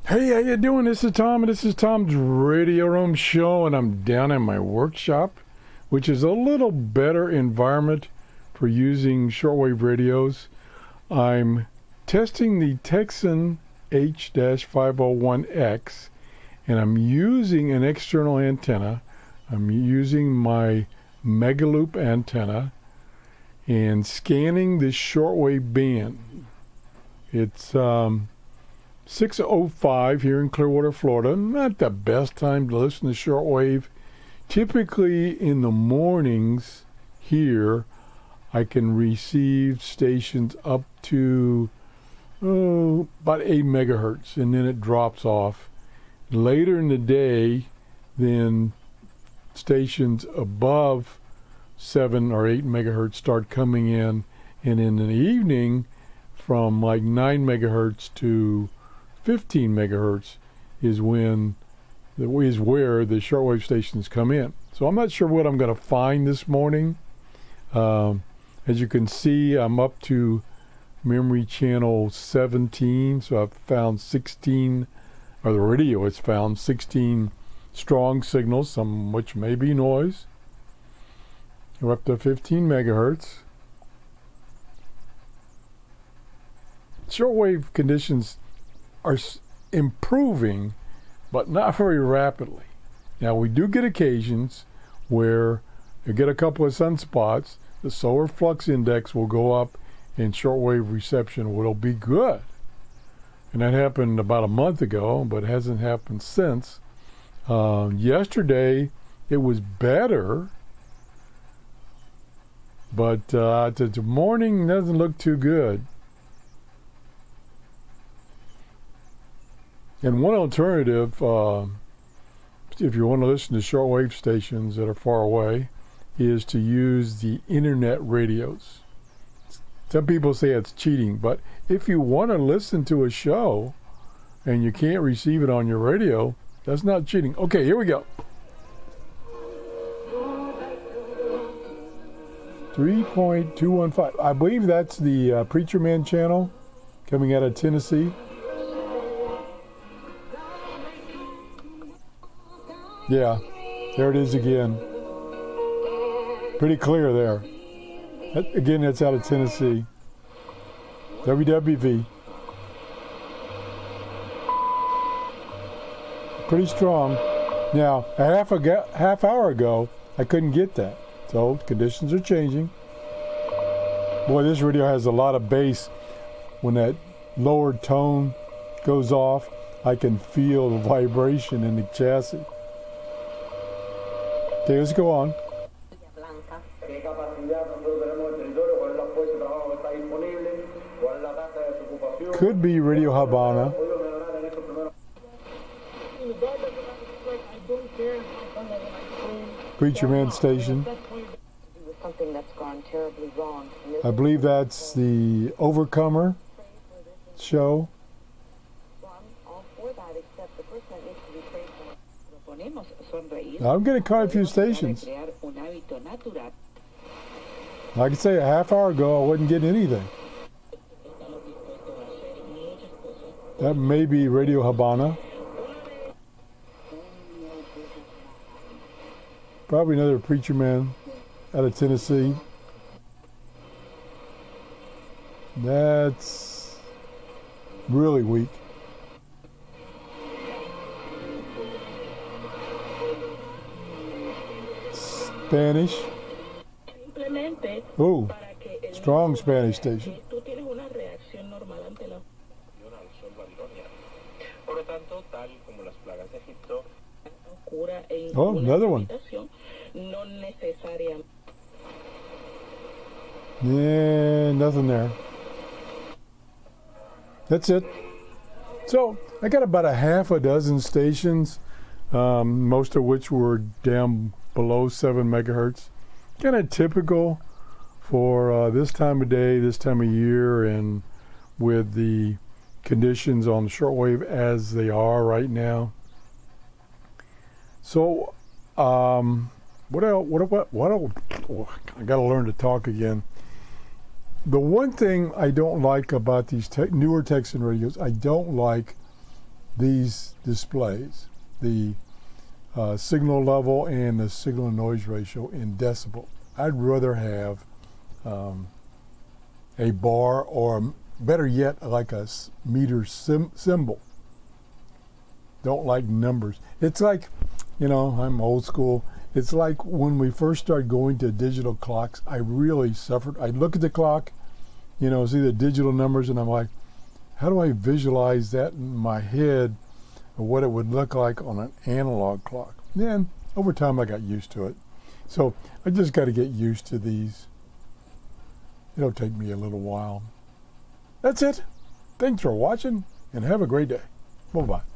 Hey, how you doing? This is Tom, and this is Tom's Radio Room Show, and I'm down in my workshop, which is a little better environment for using shortwave radios. I'm testing the Tecsun H-501X, and I'm using an external antenna. I'm using my Megaloop antenna and scanning the shortwave band. It's 6:05 here in Clearwater, Florida. Not the best time to listen to shortwave. Typically in the mornings here, I can receive stations up to about 8 megahertz, and then it drops off. Later in the day, then stations above 7 or 8 megahertz start coming in, and in the evening, from like 9 megahertz to 15 megahertz is where the shortwave stations come in. So I'm not sure what I'm going to find this morning. As you can see, I'm up to memory channel 17, so I've found 16, or the radio has found 16 strong signals, some which may be noise. We're up to 15 megahertz. Shortwave conditions are improving, but not very rapidly. Now, we do get occasions where you get a couple of sunspots, the solar flux index will go up, and shortwave reception will be good. And that happened about a month ago, but it hasn't happened since. Yesterday, it was better, but the morning doesn't look too good. And one alternative, if you want to listen to shortwave stations that are far away, is to use the internet radios. Some people say it's cheating, but if you want to listen to a show and you can't receive it on your radio, that's not cheating. Okay, here we go. 3.215. I believe that's the Preacher Man channel coming out of Tennessee. Yeah, there it is again. Pretty clear there. Again, that's out of Tennessee. WWV. Pretty strong. Now, a half hour ago, I couldn't get that. So conditions are changing. Boy, this radio has a lot of bass. When that lower tone goes off, I can feel the vibration in the chassis. Okay, let's go on. Could be Radio Habana. Preacher Man station. I believe that's the Overcomer show. I'm getting quite a few stations. Like I say, a half hour ago, I wasn't getting anything. That may be Radio Habana. Probably another Preacher Man out of Tennessee. That's really weak. Spanish. Oh, strong Spanish station. Oh, another one. Yeah, nothing there. That's it. So I got about a half a dozen stations, most of which were down below 7 megahertz. Kind of typical for this time of day, this time of year, and with the conditions on the shortwave as they are right now. So, what else? Oh, I got to learn to talk again. The one thing I don't like about these newer Tecsun radios, I don't like these displays, the signal level and the signal noise ratio in decibel. I'd rather have a bar, or better yet, like a meter symbol. Don't like numbers. It's like, you know, I'm old school. It's like when we first started going to digital clocks, I really suffered. I'd look at the clock, you know, see the digital numbers, and I'm like, how do I visualize that in my head, or what it would look like on an analog clock? Then over time I got used to it. So I just got to get used to these. It'll take me a little while. That's it. Thanks for watching, and have a great day. Bye-bye.